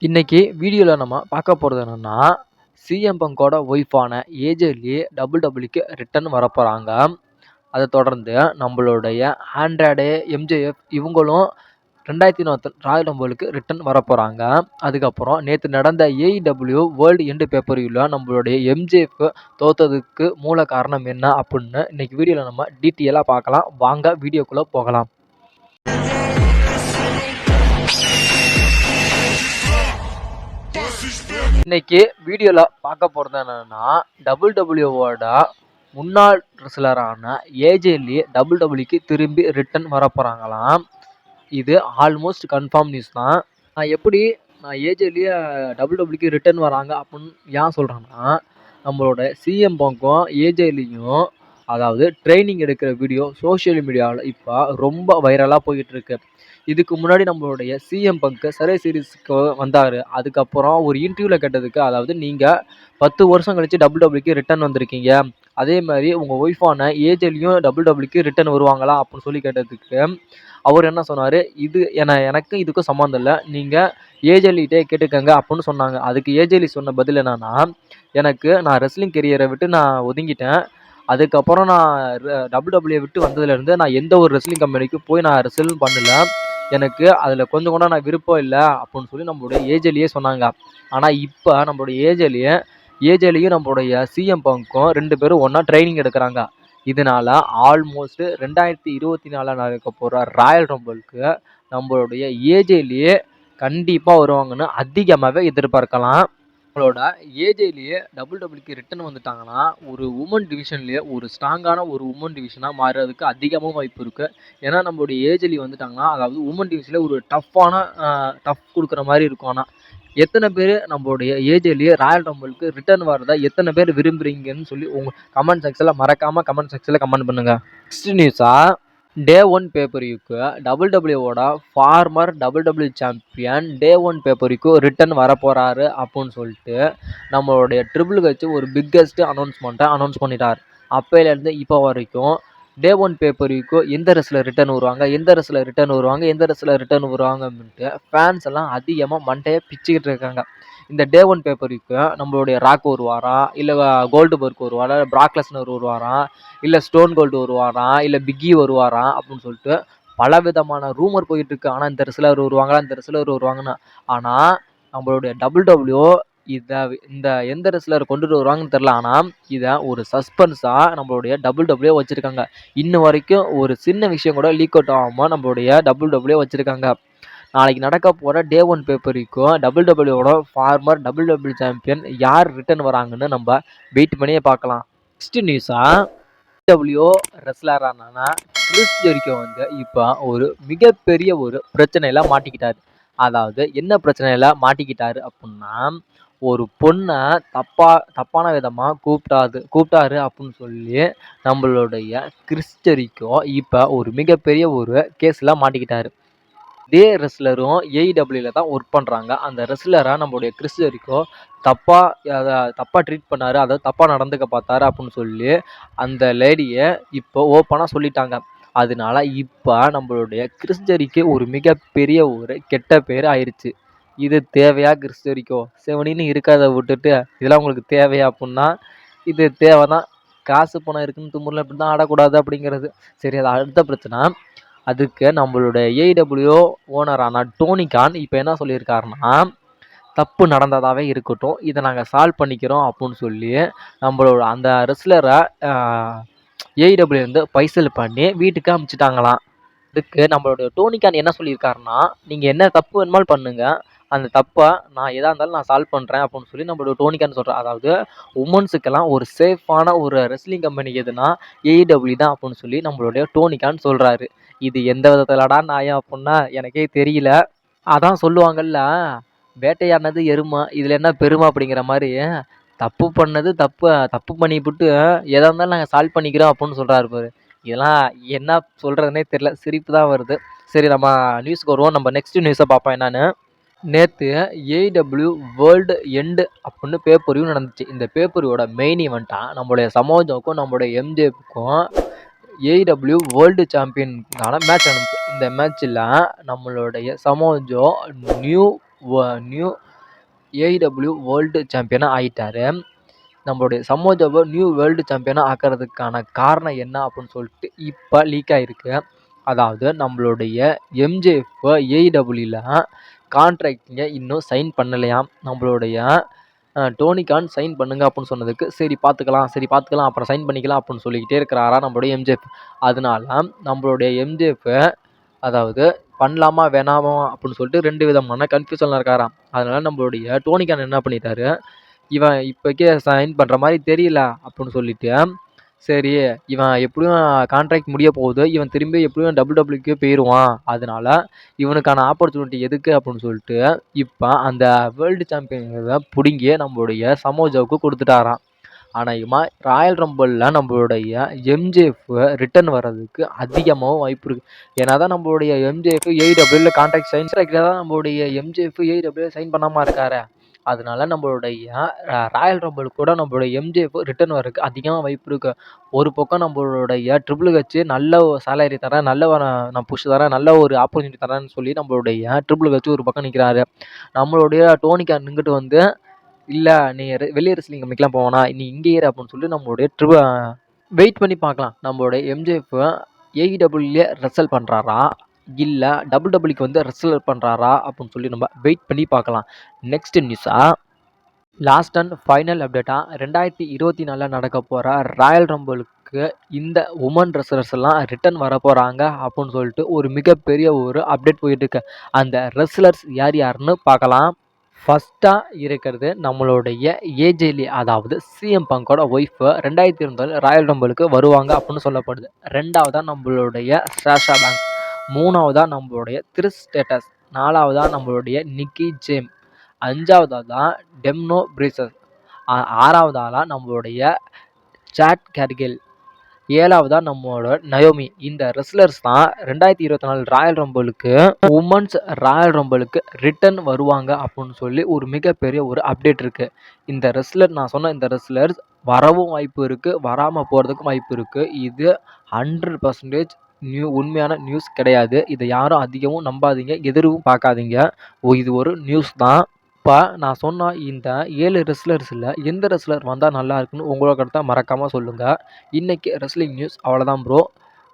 இன்னைக்கு வீடியோல நம்ம பார்க்க போறது என்னன்னா, சிஎம் பங்கோட ஒய்ஃபான ஏஜே லீ WWE ரிட்டர்ன் வரப்போறாங்க. அத தொடர்ந்து நம்மளுடைய ஆண்ட்ராய்டு, எம்ஜேஎஃப் இவங்களும் 2021 ராயல் ரம்பிளுக்கு ரிட்டர்ன் வரப்போறாங்க. அதுக்கப்புறம் நேத்து நடந்த ஏஇடபிள்யூ வேர்ல்டு எண்ட் பேப்பர் வியூல நம்மளுடைய எம்ஜேஎஃப் தோத்ததுக்கு மூல காரணம் என்ன அப்படின்னு இன்னைக்கு வீடியோல நம்ம டீட்டெயிலா பார்க்கலாம். வாங்க வீடியோக்குள்ள போகலாம். இன்னைக்கு வீடியோல பார்க்க போறது என்னன்னா, WWE முன்னாள் ரெஸ்லரான ஏஜே லீ WWE திரும்பி ரிட்டர்ன் வரப்போறாங்களாம். இது ஆல்மோஸ்ட் கன்ஃபார்ம் நியூஸ் தான். நான் ஏஜே லீ WWE ரிட்டர்ன் வராங்க அப்படின்னு ஏன் சொல்றேன்னா, நம்மளோட சிஎம் பங்கும் ஏஜே லீயும் அதாவது ட்ரைனிங் எடுக்கிற வீடியோ சோஷியல் மீடியாவில் இப்போ ரொம்ப வைரலாக போயிட்டு இருக்கு. இதுக்கு முன்னாடி நம்மளுடைய சிஎம் பங்க் சரே சீரிஸ்க்கு வந்தார். அதுக்கப்புறம் ஒரு இன்டர்வியூவில் கேட்டதுக்கு, அதாவது நீங்கள் 10 வருஷம் கழிச்சு WWE ரிட்டர்ன் வந்திருக்கீங்க, அதே மாதிரி உங்கள் ஒய்ஃபான ஏஜேலியும் WWE ரிட்டர்ன் வருவாங்களா அப்படின்னு சொல்லி கேட்டதுக்கு அவர் என்ன சொன்னார், இது எனக்கு இதுக்கும் சம்மந்தம் இல்லை, நீங்கள் ஏஜேலிட்டே கேட்டுக்கங்க அப்படின்னு சொன்னாங்க. அதுக்கு ஏஜேலி சொன்ன பதில் என்னன்னா, நான் ரெஸ்லிங் கெரியரை விட்டு நான் ஒதுங்கிட்டேன். அதுக்கப்புறம் நான் WWE விட்டு வந்ததுலேருந்து நான் எந்த ஒரு ரெஸ்லிங் கம்பெனிக்கும் போய் நான் ரெஸ்லிங் பண்ணல. எனக்கு அதில் கொஞ்சம் கூட நான் விருப்பம் இல்லை அப்படின்னு சொல்லி நம்மளுடைய ஏஜே லீயே சொன்னாங்க. ஆனால் இப்போ நம்மளுடைய ஏஜே லீயும் நம்மளுடைய சிஎம் பங்க்கும் 2 பேரும் ஒன்றா ட்ரைனிங் எடுக்கிறாங்க. இதனால ஆல்மோஸ்ட் 2024 நடக்க போகிற ராயல் ரம்பிளுக்கு நம்மளுடைய ஏஜே லீ கண்டிப்பாக வருவாங்கன்னு அதிகமாகவே எதிர்பார்க்கலாம். நம்மளோட ஏஜே லீ WWE ரிட்டர்ன் வந்துட்டாங்கன்னா, ஒரு உமன் டிவிஷன்லேயே ஒரு ஸ்ட்ராங்கான ஒரு உமன் டிவிஷனாக மாறுறதுக்கு அதிகமாக வாய்ப்பு இருக்குது. ஏன்னா நம்மளுடைய ஏஜே லீ வந்துட்டாங்கன்னா, அதாவது உமன் டிவிஷனில் ஒரு டஃப் கொடுக்குற மாதிரி இருக்கும். ஆனால் எத்தனை பேர் நம்மளுடைய ஏஜே லீ ராயல் ரம்பிளுக்கு ரிட்டர்ன் வரதை எத்தனை பேர் விரும்புகிறீங்கன்னு சொல்லி உங்கள் கமெண்ட் செக்ஷனில் மறக்காமல் கமெண்ட் பண்ணுங்கள். நெக்ஸ்ட் நியூஸாக டே 1 பேப்பரிக்கு WWE ஃபார்மர் WWE சாம்பியன் டே 1 பேப்பரிக்கு ரிட்டர்ன் வரப்போறாரு அப்படின்னு சொல்லிட்டு நம்மளுடைய ட்ரிபிள் ஹெச் ஒரு பிக்கெஸ்ட் அனௌன்ஸ்மெண்ட்டை அனௌன்ஸ் பண்ணிட்டார். அப்போலேருந்து இப்போ வரைக்கும் டே 1 பேப்பரிக்கு எந்த ரெஸ்லர் ரிட்டர்ன் வருவாங்க அப்படின்ட்டு ஃபேன்ஸ் எல்லாம் அதிகமாக மண்டையை பிச்சுக்கிட்டு இருக்காங்க. இந்த டே 1 பேப்பருக்கு நம்மளுடைய ராக் வருவாரா, இல்லை கோல்டுபர்க் வருவாரா, இல்லை பிராக் லெஸ்னர் வருவாரா, இல்லை ஸ்டோன் கோல்டு வருவாரா, இல்லை பிக்கி வருவாரா அப்படின்னு சொல்லிட்டு பல விதமான ரூமர் போயிட்டு இருக்கு. ஆனால் இந்த ரெஸ்லர் வருவாங்கன்னு. ஆனால் நம்மளுடைய WWE இந்த எந்த ரெஸ்லர் கொண்டுட்டு வருவாங்கன்னு தெரில. ஆனால் இதை ஒரு சஸ்பென்ஸாக நம்மளுடைய WWE வச்சுருக்காங்க. இன்னும் வரைக்கும் ஒரு சின்ன விஷயம் கூட லீக் அவுட் ஆகாமல் நம்மளுடைய WWE வச்சுருக்காங்க. நாளைக்கு நடக்க போகிற டே 1 பேப்பரிக்கும் WWE ஃபார்மர் WWE சாம்பியன் யார் ரிட்டர்ன் வராங்கன்னு நம்ம வெயிட் பண்ணியே பார்க்கலாம். நெக்ஸ்ட் நியூஸாக டபிள்யூ ரெஸ்லரான கிறிஸ் ஜெரிக்கோ இப்போ ஒரு மிகப்பெரிய ஒரு பிரச்சனையில மாட்டிக்கிட்டாரு. அதாவது என்ன பிரச்சனையில மாட்டிக்கிட்டாரு அப்படின்னா, ஒரு பொண்ணை தப்பான விதமாக கூப்பிட்டாரு அப்படின்னு சொல்லி நம்மளுடைய கிறிஸ் ஜெரிக்கோ இப்போ ஒரு மிகப்பெரிய ஒரு கேஸில் மாட்டிக்கிட்டாரு. இதே ரெஸ்லரும் ஏஇடபிள்யூல தான் ஒர்க் பண்ணுறாங்க. அந்த ரெஸ்லரை நம்மளுடைய கிறிஸ் ஜெரிக்கோ தப்பாக ட்ரீட் பண்ணார், அதாவது தப்பாக நடந்துக்க பார்த்தாரு அப்படின்னு சொல்லி அந்த லேடியை இப்போ ஓப்பனாக சொல்லிட்டாங்க. அதனால இப்போ நம்மளுடைய கிறிஸ் ஜெரிக்கோ ஒரு மிகப்பெரிய ஒரு கெட்ட பேர் ஆயிடுச்சு. இது தேவையா கிறிஸ் ஜெரிக்கோ? செவனின்னு இருக்காத விட்டுட்டு இதெல்லாம் உங்களுக்கு தேவையா அப்படின்னா, இது தேவை தான். காசு பணம் இருக்குன்னு தும்முரில் இப்படி தான் ஆடக்கூடாது அப்படிங்கிறது. சரி, அது அடுத்த பிரச்சனை. அதுக்கு நம்மளுடைய ஏஇடபிள்யூ ஓனரான டோனி கான் இப்போ என்ன சொல்லியிருக்காருன்னா, தப்பு நடந்ததாகவே இருக்கட்டும், இதை நாங்கள் சால்வ் பண்ணிக்கிறோம் அப்படின்னு சொல்லி நம்மளோட அந்த ரெஸ்லரை ஏஇடபிள்யூ பைசல் பண்ணி வீட்டுக்கு அனுப்பிச்சிட்டாங்களாம். அதுக்கு நம்மளுடைய டோனி கான் என்ன சொல்லியிருக்காருன்னா, நீங்கள் என்ன தப்பு வேணுமாலும் பண்ணுங்க, அந்த தப்பை நான் எதாக இருந்தாலும் நான் சால்வ் பண்ணுறேன் அப்படின்னு சொல்லி நம்மளோட டோனி கான் சொல்கிறேன். அதாவது உமன்ஸுக்கெல்லாம் ஒரு சேஃபான ஒரு ரெஸ்லிங் கம்பெனி எதுனா ஏஇடபிள்யூ தான் அப்படின்னு சொல்லி நம்மளுடைய டோனி கான் சொல்கிறாரு. இது எந்த விதத்துலடா நியாயம் அப்படின்னா எனக்கே தெரியல. அதான் சொல்லுவாங்கல்ல, வேட்டையாடினது எருமை, இதில் என்ன பெருமை அப்படிங்கிற மாதிரி, தப்பு பண்ணது தப்பு பண்ணிவிட்டு எதாக இருந்தாலும் நாங்கள் சால்வ் பண்ணிக்கிறோம் அப்படின்னு சொல்கிறாரு பாரு. இதெல்லாம் என்ன சொல்கிறதுனே தெரியல, சிரிப்பு தான் வருது. சரி, நம்ம நியூஸ்க்கு வருவோம். நம்ம நெக்ஸ்ட் நியூஸை பார்ப்போம். என்னன்னு, நேற்று ஏஇடபிள்யூ வேர்ல்டு எண்டு அப்படின்னு பேப்பரியூ நடந்துச்சு. இந்த பேப்பரியோட மெயின் ஈவெண்ட்டாக நம்மளுடைய சமோஜோக்கும் நம்மளுடைய எம்ஜேக்கும் ஏஇடபிள்யூ வேர்ல்டு சாம்பியனுக்கான மேட்ச் நடந்துச்சு. இந்த மேட்ச்சில் நம்மளுடைய சமோஜோ நியூ ஏஇடபிள்யூ வேர்ல்டு சாம்பியனாக ஆயிட்டாரு. நம்மளுடைய சமோஜாவை நியூ வேர்ல்டு சாம்பியனாக ஆக்கிறதுக்கான காரணம் என்ன அப்படின்னு சொல்லிட்டு இப்போ லீக் ஆகிருக்கு. அதாவது நம்மளுடைய எம்ஜேஎஃப் ஏஇடபிள்யூவில் கான்ட்ராக்டிங்க இன்னும் சைன் பண்ணலையாம். நம்மளுடைய டோனி கான் சைன் பண்ணுங்க அப்படின்னு சொன்னதுக்கு சரி பார்த்துக்கலாம் அப்புறம் சைன் பண்ணிக்கலாம் அப்படின்னு சொல்லிக்கிட்டே இருக்கிறாரா நம்மளுடைய எம்ஜேஎஃப். அதனால நம்மளுடைய எம்ஜேஎஃப் அதாவது பண்ணலாமா வேணாமா அப்படின்னு சொல்லிட்டு 2 விதமான கன்ஃபியூஷனில் இருக்காராம். அதனால நம்மளுடைய டோனி கான் என்ன பண்ணிட்டாரு, இவன் இப்போக்கே சைன் பண்ணுற மாதிரி தெரியல அப்படின்னு சொல்லிட்டு, சரி இவன் எப்படியும் கான்ட்ராக்ட் முடிய போகுது, இவன் திரும்பி எப்படியும் டபிள்யூடபிள்யூக்கே போயிடுவான், அதனால இவனுக்கான ஆப்பர்ச்சுனிட்டி எதுக்கு அப்படின்னு சொல்லிட்டு இப்போ அந்த வேர்ல்டு சாம்பியனை பிடுங்கி நம்மளுடைய சமோஜாவுக்கு கொடுத்துட்டாராம். ஆனால் ராயல் ரம்பிளில் நம்மளுடைய எம்ஜேஎஃப் ரிட்டர்ன் வர்றதுக்கு அதிகமாகவும் வாய்ப்பு இருக்குது. ஏன்னா தான் நம்மளுடைய எம்ஜேஎஃப் ஏஇடபிள்யூவில் கான்ட்ராக்ட் சைன் தான் நம்மளுடைய எம்ஜேஎஃப் ஏஇடபிள்யூ சைன் பண்ணாமல் இருக்காரு. அதனால நம்மளுடைய ராயல் ரம்பிள் கூட நம்மளுடைய எம்ஜேஎஃப் ரிட்டர்ன் வர்றதுக்கு அதிகமாக வாய்ப்பு இருக்குது. ஒரு பக்கம் நம்மளுடைய ட்ரிபிள் ஹெச் நல்ல சேலரி தரேன், நல்ல நான் புஷ் தரேன், நல்ல ஒரு ஆப்பர்ச்சுனிட்டி தரேன்னு சொல்லி நம்மளுடைய ட்ரிபிள் ஹெச் ஒரு பக்கம் நிற்கிறாரு. நம்மளுடைய டோனி கான் நின்றுட்டு வந்து இல்லை நீ வெளியே ரெஸ்லிங் கம்பெனிக்கெலாம் போவானா, நீ இங்கே இரு அப்படின்னு சொல்லி நம்மளுடைய வெயிட் பண்ணி பார்க்கலாம். நம்மளுடைய எம்ஜேஎஃப் ஏஇடபிள்யூலே ரெசல் பண்ணுறாரா இல்லை டபிள்யூடபிள்யூக்கு வந்து ரெசல் பண்ணுறாரா அப்படின்னு சொல்லி நம்ம வெயிட் பண்ணி பார்க்கலாம். நெக்ஸ்ட் நியூஸாக லாஸ்ட் அண்ட் ஃபைனல் அப்டேட்டாக 2024 நடக்க போகிற ராயல் ரம்பிளுக்கு இந்த உமன் ரெஸ்லர்ஸ் எல்லாம் ரிட்டர்ன் வர போகிறாங்க அப்படின்னு சொல்லிட்டு ஒரு மிகப்பெரிய ஒரு அப்டேட் போயிட்டுருக்கு. அந்த ரெஸ்லர்ஸ் யார் யாருன்னு பார்க்கலாம். ஃபஸ்ட்டாக இருக்கிறது நம்மளுடைய ஏஜேலி, அதாவது சிஎம் பங்கோட ஒய்ஃபு 2024 ராயல் ரம்பிளுக்கு வருவாங்க அப்படின்னு சொல்லப்படுது. 2வதாக நம்மளுடைய சாஷா பேங்க், 3வதாக நம்மளுடைய திரிஸ் ஸ்டேட்டஸ், 4வதாக நம்மளுடைய நிக்கி ஜேம், 5வதாக டெம்னோ பிரீசஸ், 6வதாக நம்மளுடைய சாட் கேர்கில், 7வதாக நம்மளோட நயோமி. இந்த ரெஸ்லர்ஸ் தான் 2024 ராயல் ரம்பிளுக்கு உமன்ஸ் ராயல் ரம்பிளுக்கு ரிட்டர்ன் வருவாங்க அப்படின்னு சொல்லி ஒரு மிகப்பெரிய ஒரு அப்டேட் இருக்குது. இந்த ரெஸ்லர் நான் சொன்ன இந்த ரெஸ்லர்ஸ் வரவும் வாய்ப்பு இருக்குது, வராமல் போகிறதுக்கும் வாய்ப்பு இருக்குது. இது 100% உண்மையான நியூஸ் கிடையாது. இதை யாரும் அதிகமும் நம்பாதீங்க, எதிரும் பார்க்காதீங்க. இது ஒரு நியூஸ் தான். இப்போ நான் சொன்ன இந்த 7 ரெஸ்லர்ஸில் எந்த ரெஸ்லர் வந்தால் நல்லா இருக்குன்னு உங்களோட கருத்தை மறக்காமல் சொல்லுங்கள். இன்றைக்கி ரெஸ்லிங் நியூஸ் அவ்வளோதான் ப்ரோ.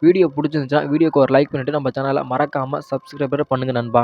வீடியோ பிடிச்சிருந்துச்சுன்னா வீடியோக்கு ஒரு லைக் பண்ணிவிட்டு நம்ம சேனலை மறக்காமல் சப்ஸ்கிரைபர் பண்ணுங்கள் நண்பா.